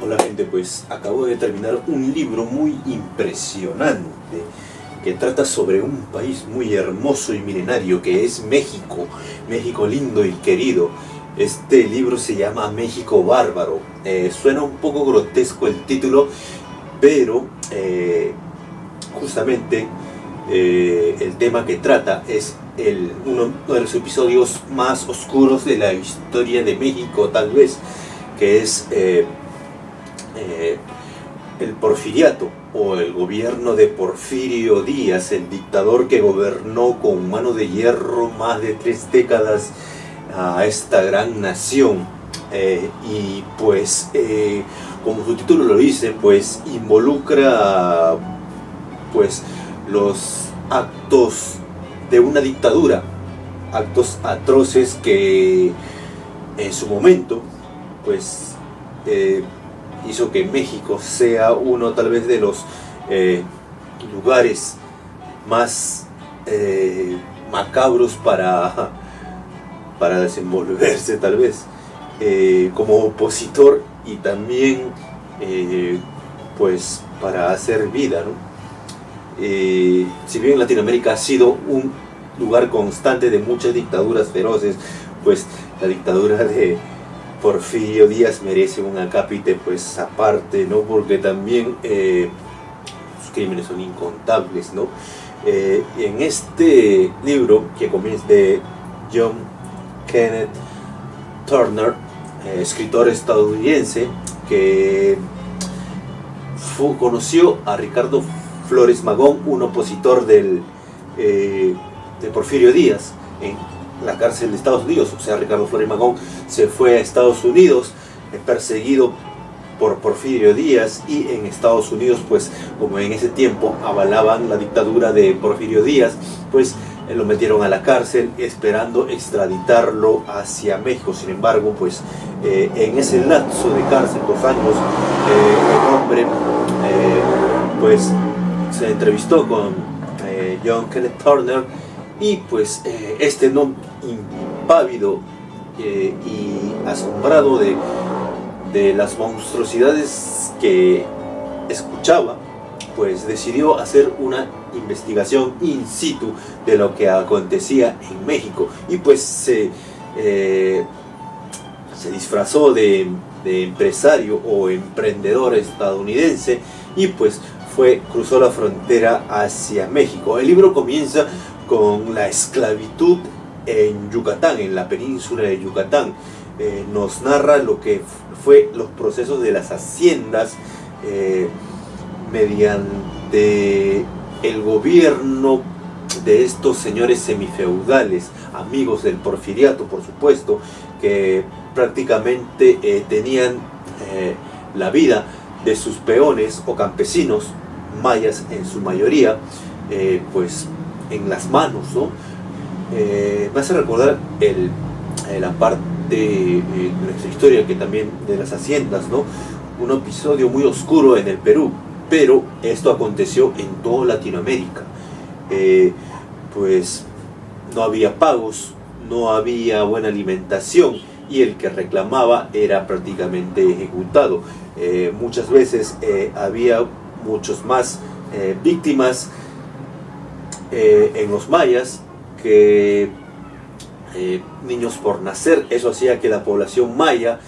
Hola gente, pues acabo de terminar un libro muy impresionante que trata sobre un país muy hermoso y milenario que es México, México lindo y querido. Este libro se llama México Bárbaro. Suena un poco grotesco el título, pero justamente el tema que trata es uno de los episodios más oscuros de la historia de México, tal vez, que es el porfiriato o el gobierno de Porfirio Díaz, el dictador que gobernó con mano de hierro más de 3 décadas a esta gran nación. Y pues como su título lo dice, pues involucra pues los actos de una dictadura, actos atroces que en su momento pues hizo que México sea uno tal vez de los lugares más macabros para desenvolverse, tal vez como opositor, y también pues para hacer vida, ¿no? Si bien Latinoamérica ha sido un lugar constante de muchas dictaduras feroces, pues la dictadura de Porfirio Díaz merece un acápite pues aparte, ¿no? Porque también sus crímenes son incontables, ¿no? En este libro, que comienza, de John Kenneth Turner, escritor estadounidense, que conoció a Ricardo Flores Magón, un opositor de Porfirio Díaz, en la cárcel de Estados Unidos. O sea, Ricardo Flores Magón se fue a Estados Unidos perseguido por Porfirio Díaz, y en Estados Unidos, pues como en ese tiempo avalaban la dictadura de Porfirio Díaz, pues lo metieron a la cárcel esperando extraditarlo hacia México. Sin embargo, pues en ese lapso de cárcel, 2 años, el hombre pues se entrevistó con John Kenneth Turner, y pues este, no impávido y asombrado de las monstruosidades que escuchaba, pues decidió hacer una investigación in situ de lo que acontecía en México, y pues se disfrazó de empresario o emprendedor estadounidense, y pues cruzó la frontera hacia México. El libro comienza con la esclavitud en Yucatán, en la península de Yucatán. Nos narra lo que fue los procesos de las haciendas mediante el gobierno de estos señores semifeudales, amigos del porfiriato, por supuesto, que prácticamente tenían la vida de sus peones o campesinos, mayas en su mayoría, pues en las manos, ¿no? Me hace recordar la parte de nuestra historia, que también de las haciendas, ¿no? Un episodio muy oscuro en el Perú, pero esto aconteció en toda Latinoamérica. Pues no había pagos, no había buena alimentación, y el que reclamaba era prácticamente ejecutado. Muchas veces había muchos más víctimas en los mayas que niños por nacer. Eso hacía que la población maya,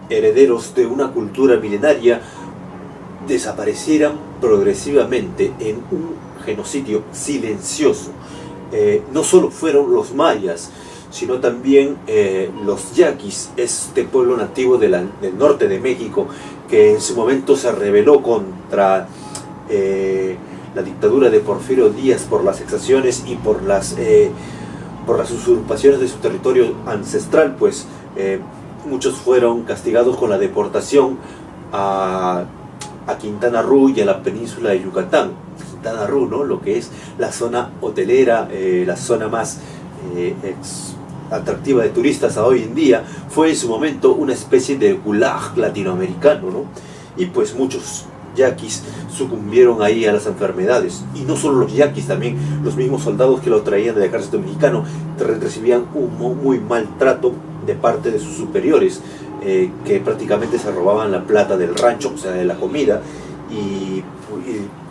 herederos de una cultura milenaria, desaparecieran progresivamente en un genocidio silencioso. No solo fueron los mayas, sino también los yaquis, este pueblo nativo del norte de México, que en su momento se rebeló contra la dictadura de Porfirio Díaz por las exacciones y por las usurpaciones de su territorio ancestral. Pues muchos fueron castigados con la deportación a Quintana Roo y a la península de Yucatán. Quintana Roo, ¿no? Lo que es la zona hotelera, la zona más atractiva de turistas a hoy en día, fue en su momento una especie de gulag latinoamericano, ¿no? Y pues muchos yaquis sucumbieron ahí a las enfermedades. Y no solo los yaquis, también los mismos soldados que lo traían del ejército mexicano recibían un muy mal trato de parte de sus superiores, que prácticamente se robaban la plata del rancho, o sea, de la comida, y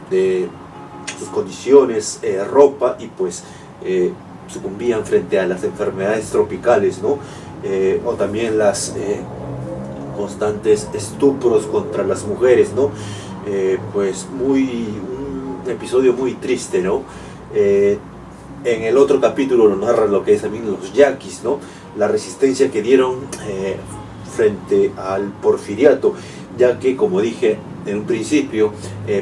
de sus condiciones, ropa, y pues sucumbían frente a las enfermedades tropicales, ¿no? O también las constantes estupros contra las mujeres, ¿no? Pues un episodio muy triste, ¿no? En el otro capítulo nos narra lo que es también los yaquis, ¿no? La resistencia que dieron frente al porfiriato, ya que, como dije en un principio,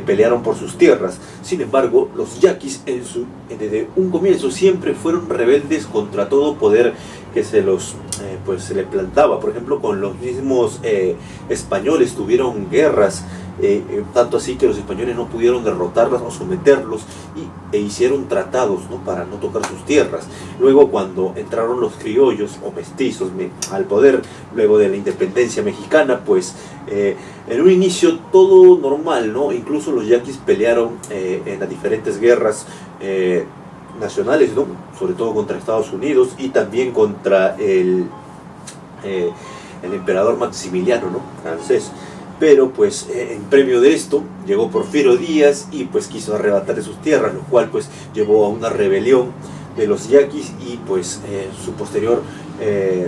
pelearon por sus tierras. Sin embargo, los yaquis desde un comienzo siempre fueron rebeldes contra todo poder que se le plantaba. Por ejemplo, con los mismos españoles tuvieron guerras, tanto así que los españoles no pudieron derrotarlos o someterlos, e hicieron tratados, ¿no?, para no tocar sus tierras. Luego, cuando entraron los criollos o mestizos al poder, luego de la independencia mexicana, pues en un inicio todo normal, ¿no? Incluso los yaquis pelearon en las diferentes guerras nacionales, ¿no?, sobre todo contra Estados Unidos y también contra el emperador Maximiliano, ¿no?, francés. Pero pues en premio de esto llegó Porfirio Díaz y pues quiso arrebatarle sus tierras, lo cual pues llevó a una rebelión de los yaquis y pues su posterior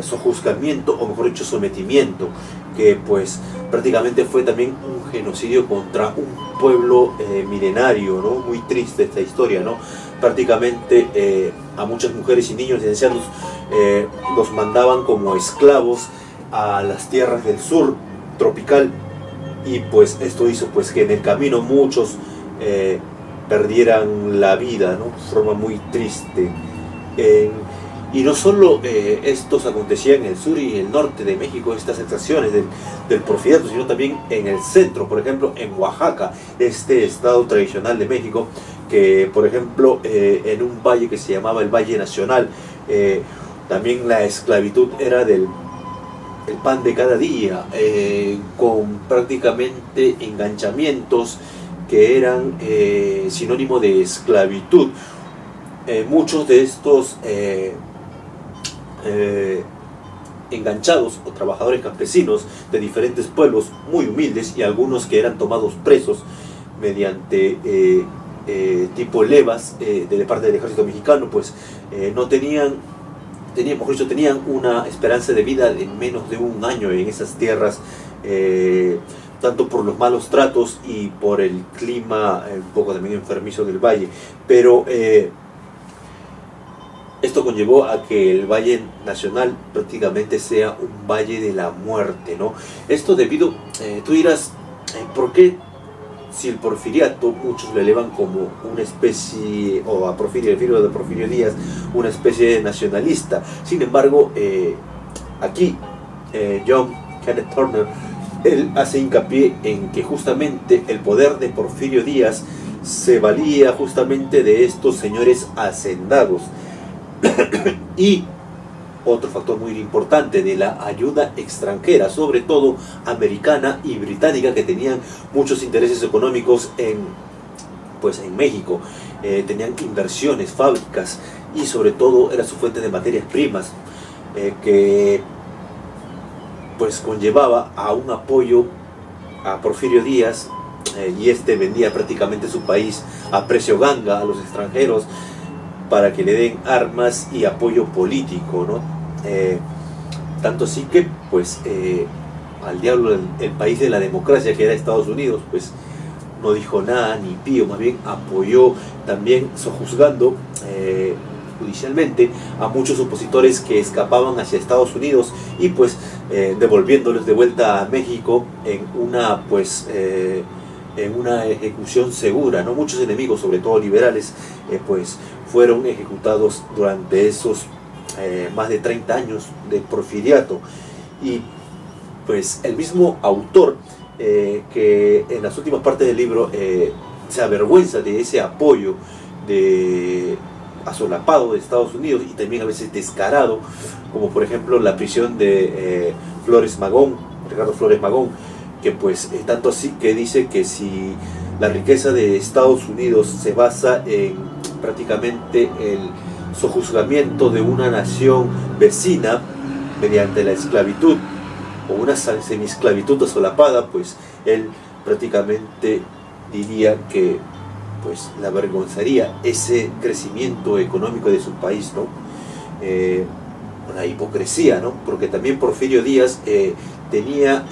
sojuzgamiento, o mejor dicho sometimiento, que pues prácticamente fue también un genocidio contra un pueblo milenario, ¿no? Muy triste esta historia, ¿no? Prácticamente a muchas mujeres y niños y ancianos los mandaban como esclavos a las tierras del sur tropical, y pues esto hizo pues que en el camino muchos perdieran la vida, ¿no?, de forma muy triste. Y no solo estos acontecían en el sur y el norte de México, estas exacciones del porfiriato, sino también en el centro, por ejemplo en Oaxaca, este estado tradicional de México, que por ejemplo en un valle que se llamaba el Valle Nacional, también la esclavitud era el pan de cada día, con prácticamente enganchamientos que eran sinónimo de esclavitud. Muchos de estos enganchados o trabajadores campesinos de diferentes pueblos muy humildes, y algunos que eran tomados presos mediante tipo levas de parte del ejército mexicano, pues no tenían una esperanza de vida de menos de un año en esas tierras, tanto por los malos tratos y por el clima un poco también enfermizo del valle. Pero esto conllevó a que el Valle Nacional prácticamente sea un valle de la muerte, ¿no? Esto debido, tú dirás, ¿por qué? Si el porfiriato, muchos lo elevan como una especie, o a Porfirio, el filo de Porfirio Díaz, una especie de nacionalista. Sin embargo, aquí John Kenneth Turner, él hace hincapié en que justamente el poder de Porfirio Díaz se valía justamente de estos señores hacendados. Y otro factor muy importante, de la ayuda extranjera, sobre todo americana y británica, que tenían muchos intereses económicos en México. Tenían inversiones, fábricas, y sobre todo era su fuente de materias primas, que pues conllevaba a un apoyo a Porfirio Díaz, y este vendía prácticamente su país a precio ganga a los extranjeros para que le den armas y apoyo político, ¿no? Tanto así que pues al diablo el país de la democracia, que era Estados Unidos, pues no dijo nada ni pío, más bien apoyó, también sojuzgando judicialmente a muchos opositores que escapaban hacia Estados Unidos, y pues devolviéndolos de vuelta a México en una ejecución segura, ¿no? Muchos enemigos, sobre todo liberales, pues fueron ejecutados durante esos más de 30 años de porfiriato. Y pues el mismo autor, que en las últimas partes del libro se avergüenza de ese apoyo asolapado de Estados Unidos, y también a veces descarado, como por ejemplo la prisión de Ricardo Flores Magón, que pues tanto así que dice que si la riqueza de Estados Unidos se basa en prácticamente el sojuzgamiento de una nación vecina, mediante la esclavitud o una semi-esclavitud solapada, pues él prácticamente diría que pues le avergonzaría ese crecimiento económico de su país, ¿no? Una hipocresía, ¿no? Porque también Porfirio Díaz tenía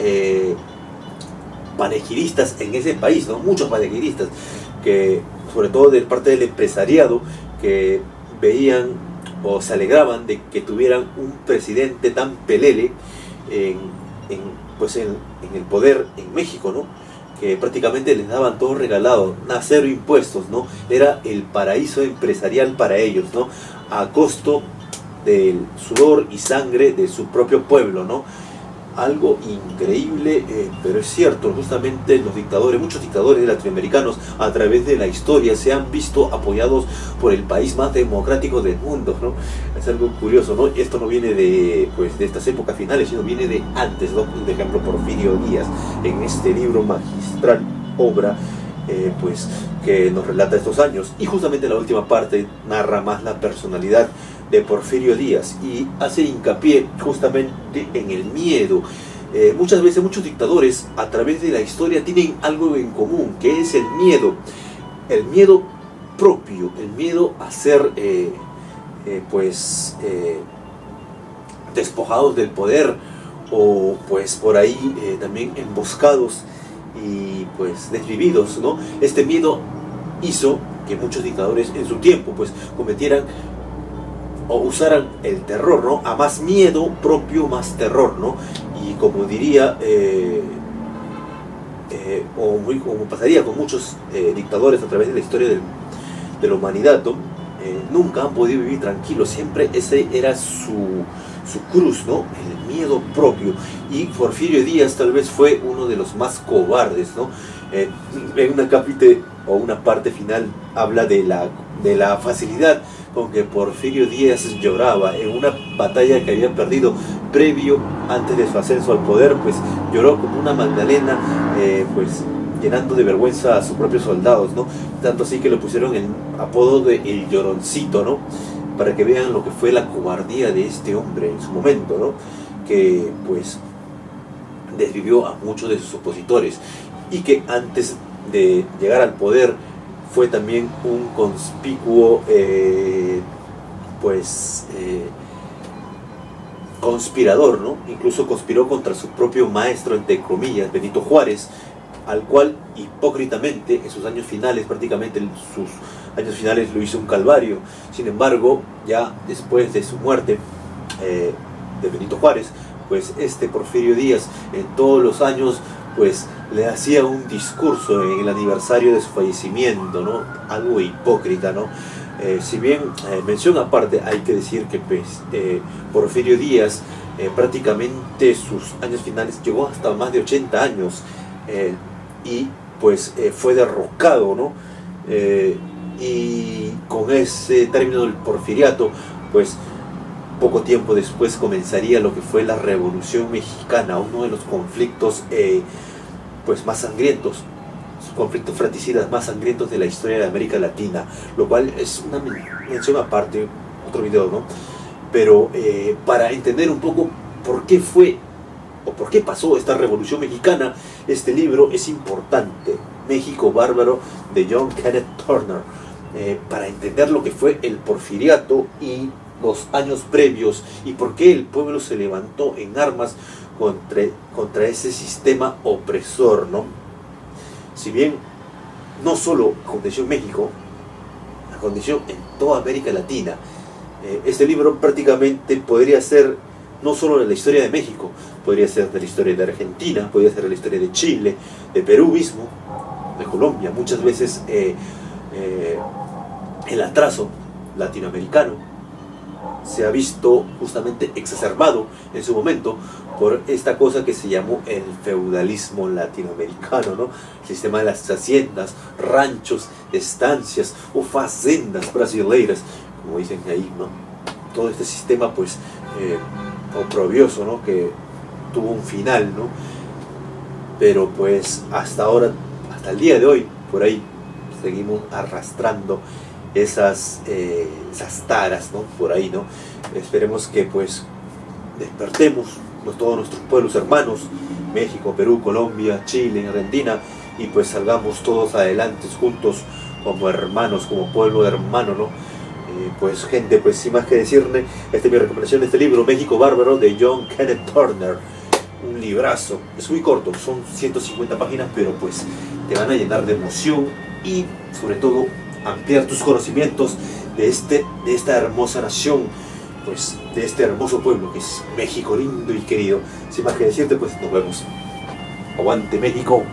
panegidistas en ese país, ¿no? Muchos panegidistas, que sobre todo de parte del empresariado, que veían o se alegraban de que tuvieran un presidente tan pelele pues en el poder en México, ¿no? Que prácticamente les daban todo regalado, a cero impuestos, ¿no? Era el paraíso empresarial para ellos, ¿no? A costo del sudor y sangre de su propio pueblo, ¿no? Algo increíble, pero es cierto, justamente los dictadores, muchos dictadores latinoamericanos a través de la historia se han visto apoyados por el país más democrático del mundo, ¿no? Es algo curioso, ¿no? Esto no viene de estas épocas finales, sino viene de antes, ¿no? Por ejemplo, Porfirio Díaz, en este libro magistral, obra, pues que nos relata estos años, y justamente la última parte narra más la personalidad de Porfirio Díaz y hace hincapié justamente en el miedo. Muchas veces muchos dictadores a través de la historia tienen algo en común, que es el miedo propio, el miedo a ser despojados del poder, o pues por ahí también emboscados y pues desvividos, ¿no? Este miedo hizo que muchos dictadores en su tiempo pues cometieran o usaran el terror, ¿no? A más miedo propio, más terror, ¿no? Y como diría, como pasaría con muchos dictadores a través de la historia de la humanidad, ¿no? Nunca han podido vivir tranquilos, siempre ese era su cruz, ¿no? El miedo propio. Y Porfirio Díaz tal vez fue uno de los más cobardes, ¿no? En una capítulo o una parte final habla de la facilidad con que Porfirio Díaz lloraba en una batalla que había perdido previo, antes de su ascenso al poder, pues lloró como una Magdalena, pues llenando de vergüenza a sus propios soldados, ¿no? Tanto así que le pusieron el apodo de El Lloroncito, ¿no? Para que vean lo que fue la cobardía de este hombre en su momento, ¿no? Que pues desvivió a muchos de sus opositores y que antes de llegar al poder fue también un conspicuo conspirador, ¿no? Incluso conspiró contra su propio maestro, entre comillas, Benito Juárez, al cual hipócritamente en sus años finales, prácticamente sus años finales lo hizo un calvario. Sin embargo, ya después de su muerte de Benito Juárez, pues Porfirio Díaz en todos los años pues le hacía un discurso en el aniversario de su fallecimiento, ¿no? Algo hipócrita, ¿no? Si bien, mención aparte, hay que decir que pues, Porfirio Díaz prácticamente sus años finales llegó hasta más de 80 años y pues fue derrocado, ¿no? Y con ese término del porfiriato, pues poco tiempo después comenzaría lo que fue la Revolución Mexicana, uno de los conflictos pues más sangrientos, conflictos fratricidas más sangrientos de la historia de América Latina, lo cual es una mención aparte, otro video, ¿no? Pero para entender un poco por qué fue o por qué pasó esta Revolución Mexicana, este libro es importante, México Bárbaro, de John Kenneth Turner, para entender lo que fue el porfiriato y los años previos y por qué el pueblo se levantó en armas contra ese sistema opresor, ¿no? Si bien no solo aconteció en México, aconteció en toda América Latina. Este libro prácticamente podría ser no solo de la historia de México, podría ser de la historia de Argentina, podría ser de la historia de Chile, de Perú mismo, de Colombia. Muchas veces el atraso latinoamericano se ha visto justamente exacerbado en su momento por esta cosa que se llamó el feudalismo latinoamericano, ¿no? El sistema de las haciendas, ranchos, estancias o fazendas brasileiras, como dicen ahí, ¿no? Todo este sistema pues oprobioso, ¿no? Que tuvo un final, ¿no? Pero pues hasta ahora, hasta el día de hoy, por ahí seguimos arrastrando esas taras, ¿no? Por ahí, ¿no? Esperemos que pues despertemos todos nuestros pueblos hermanos, México, Perú, Colombia, Chile, Argentina, y pues salgamos todos adelante juntos como hermanos, como pueblo hermano, ¿no? Pues gente, pues sin más que decirle, esta es mi recomendación de este libro, México Bárbaro, de John Kenneth Turner. Un librazo, es muy corto, son 150 páginas, pero pues te van a llenar de emoción y sobre todo ampliar tus conocimientos de esta hermosa nación, pues de este hermoso pueblo que es México lindo y querido. Sin más que decirte, pues nos vemos. Aguante México.